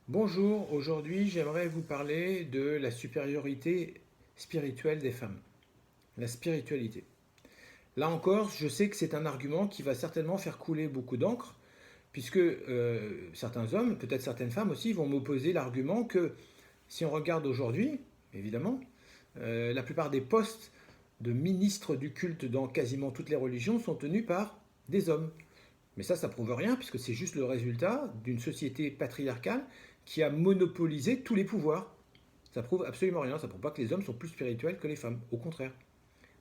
Bonjour, aujourd'hui j'aimerais vous parler de la supériorité spirituelle des femmes, la spiritualité. Là encore, je sais que c'est un argument qui va certainement faire couler beaucoup d'encre, puisque certains hommes, peut-être certaines femmes aussi, vont m'opposer l'argument que si on regarde aujourd'hui, évidemment, la plupart des postes de ministres du culte dans quasiment toutes les religions sont tenus par des hommes. Mais ça prouve rien, puisque c'est juste le résultat d'une société patriarcale qui a monopolisé tous les pouvoirs. Ça prouve absolument rien, ça prouve pas que les hommes sont plus spirituels que les femmes, au contraire.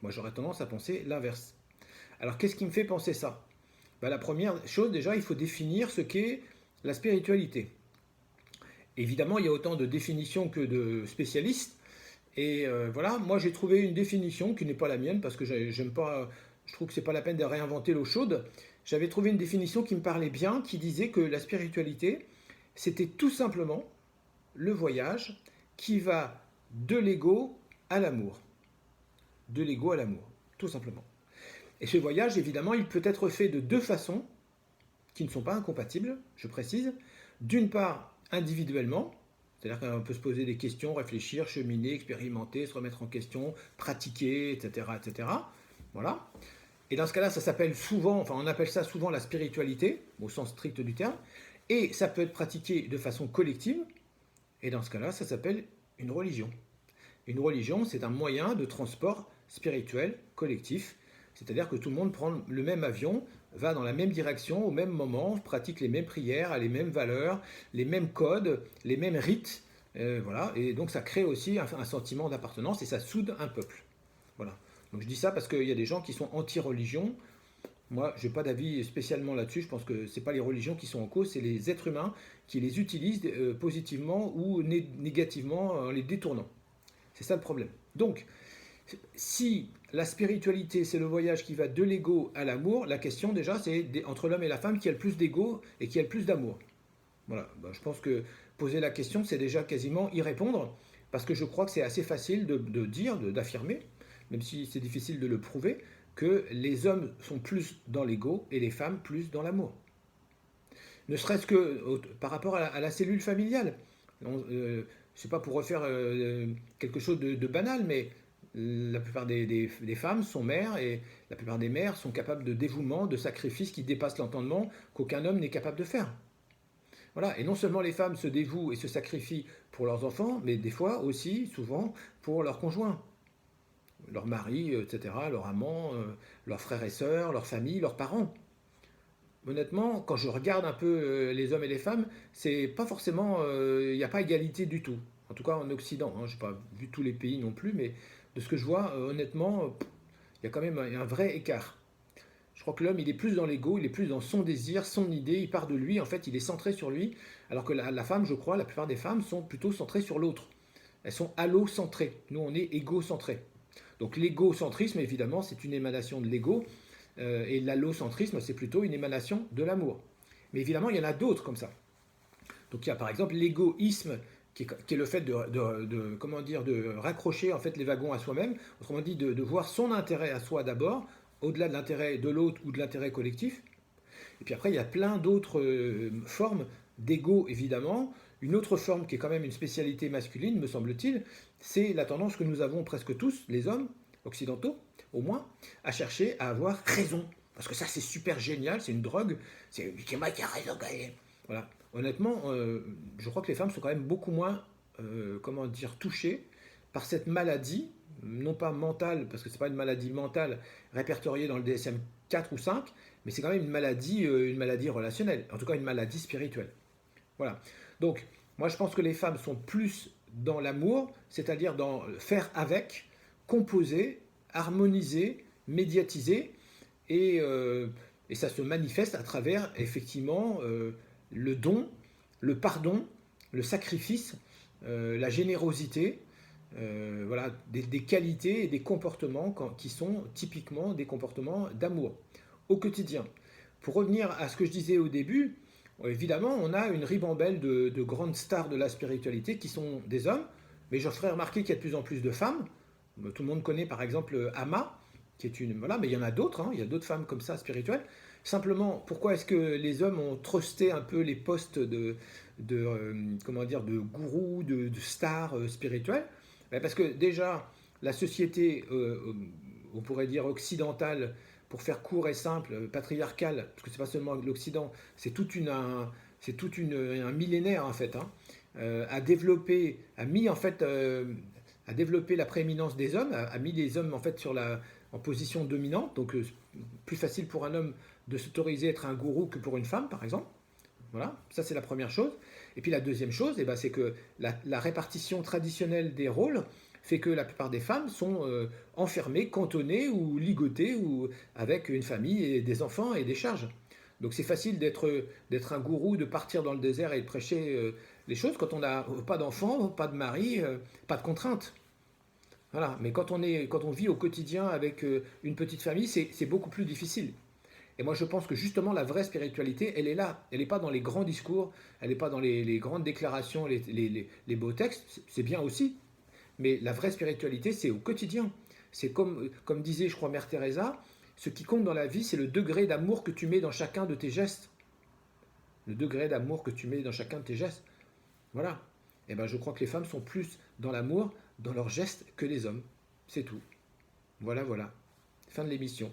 Moi j'aurais tendance à penser l'inverse. Alors qu'est-ce qui me fait penser ça? La première chose déjà, il faut définir ce qu'est la spiritualité. Évidemment, il y a autant de définitions que de spécialistes. Et voilà, moi j'ai trouvé une définition qui n'est pas la mienne parce que j'aime pas, je trouve que c'est pas la peine de réinventer l'eau chaude. J'avais trouvé une définition qui me parlait bien, qui disait que la spiritualité, c'était tout simplement le voyage qui va de l'ego à l'amour. De l'ego à l'amour, tout simplement. Et ce voyage, évidemment, il peut être fait de deux façons qui ne sont pas incompatibles, je précise. D'une part, individuellement, c'est-à-dire qu'on peut se poser des questions, réfléchir, cheminer, expérimenter, se remettre en question, pratiquer, etc., etc. Voilà. Et dans ce cas-là, ça s'appelle souvent, enfin on appelle ça souvent la spiritualité, au sens strict du terme. Et ça peut être pratiqué de façon collective. Et dans ce cas-là, ça s'appelle une religion. Une religion, c'est un moyen de transport spirituel collectif. C'est-à-dire que tout le monde prend le même avion, va dans la même direction au même moment, pratique les mêmes prières, a les mêmes valeurs, les mêmes codes, les mêmes rites. Voilà. Et donc ça crée aussi un sentiment d'appartenance et ça soude un peuple. Voilà. Donc je dis ça parce qu'il y a des gens qui sont anti-religion. Moi, je n'ai pas d'avis spécialement là-dessus. Je pense que ce n'est pas les religions qui sont en cause, c'est les êtres humains qui les utilisent positivement ou négativement en les détournant. C'est ça le problème. Donc, si la spiritualité, c'est le voyage qui va de l'ego à l'amour, la question déjà, c'est entre l'homme et la femme qui a le plus d'ego et qui a le plus d'amour. Voilà, je pense que poser la question, c'est déjà quasiment y répondre, parce que je crois que c'est assez facile de dire, d'affirmer, même si c'est difficile de le prouver, que les hommes sont plus dans l'ego et les femmes plus dans l'amour. Ne serait-ce que par rapport à la cellule familiale. C'est pas pour refaire quelque chose de banal, mais la plupart des femmes sont mères et la plupart des mères sont capables de dévouement, de sacrifices qui dépassent l'entendement qu'aucun homme n'est capable de faire. Voilà. Et non seulement les femmes se dévouent et se sacrifient pour leurs enfants, mais des fois aussi, souvent, pour leurs conjoints, leur mari, etc., leur amant, leurs frères et sœurs, leur famille, leurs parents. Honnêtement, quand je regarde un peu les hommes et les femmes, c'est pas forcément, il n'y a pas égalité du tout. En tout cas en Occident, hein, je n'ai pas vu tous les pays non plus, mais de ce que je vois, honnêtement, il y a quand même un vrai écart. Je crois que l'homme, il est plus dans l'ego, il est plus dans son désir, son idée, il part de lui, en fait, il est centré sur lui, alors que la femme, je crois, la plupart des femmes sont plutôt centrées sur l'autre. Elles sont allocentrées. Nous, on est égocentrés. Donc l'égocentrisme, évidemment, c'est une émanation de l'ego, et l'allocentrisme, c'est plutôt une émanation de l'amour. Mais évidemment, il y en a d'autres comme ça. Donc il y a par exemple l'égoïsme, qui est le fait comment dire, de raccrocher en fait les wagons à soi-même, autrement dit de voir son intérêt à soi d'abord, au-delà de l'intérêt de l'autre ou de l'intérêt collectif. Et puis après, il y a plein d'autres formes d'ego, évidemment. Une autre forme qui est quand même une spécialité masculine, me semble-t-il, c'est la tendance que nous avons presque tous, les hommes occidentaux, au moins, à chercher à avoir raison. Parce que ça, c'est super génial, c'est une drogue. C'est moi qui a raison, voilà. Honnêtement, je crois que les femmes sont quand même beaucoup moins, comment dire, touchées par cette maladie, non pas mentale, parce que c'est pas une maladie mentale répertoriée dans le DSM 4 ou 5, mais c'est quand même une maladie relationnelle, en tout cas une maladie spirituelle. Voilà. Donc, moi je pense que les femmes sont plus dans l'amour, c'est-à-dire dans faire avec, composer, harmoniser, médiatiser, et ça se manifeste à travers effectivement le don, le pardon, le sacrifice, la générosité, voilà, des qualités et des comportements qui sont typiquement des comportements d'amour au quotidien. Pour revenir à ce que je disais au début, évidemment, on a une ribambelle de grandes stars de la spiritualité qui sont des hommes, mais je ferai remarquer qu'il y a de plus en plus de femmes. Tout le monde connaît par exemple Amma, qui est une. Voilà, mais il y en a d'autres, hein, il y a d'autres femmes comme ça spirituelles. Simplement, pourquoi est-ce que les hommes ont trusté un peu les postes comment dire, de gourous, de stars spirituels? Ben parce que déjà, la société, on pourrait dire occidentale, pour faire court et simple, patriarcale, parce que c'est pas seulement l'Occident, c'est un millénaire en fait, hein, a mis en fait, a développé la prééminence des hommes, a mis les hommes en fait en position dominante, donc plus facile pour un homme de s'autoriser à être un gourou que pour une femme, par exemple. Voilà, ça c'est la première chose. Et puis la deuxième chose, eh ben, c'est que la répartition traditionnelle des rôles fait que la plupart des femmes sont enfermées, cantonnées ou ligotées ou avec une famille et des enfants et des charges. Donc c'est facile d'être un gourou, de partir dans le désert et de prêcher les choses quand on n'a pas d'enfants, pas de mari, pas de contraintes. Voilà. Mais quand on vit au quotidien avec une petite famille, c'est beaucoup plus difficile. Et moi, je pense que justement, la vraie spiritualité, elle est là. Elle n'est pas dans les grands discours, elle n'est pas dans les grandes déclarations, les beaux textes. C'est bien aussi. Mais la vraie spiritualité, c'est au quotidien. C'est comme disait, je crois, Mère Teresa, ce qui compte dans la vie, c'est le degré d'amour que tu mets dans chacun de tes gestes. Le degré d'amour que tu mets dans chacun de tes gestes. Voilà. Et ben, je crois que les femmes sont plus dans l'amour, dans leurs gestes, que les hommes. C'est tout. Voilà, voilà. Fin de l'émission.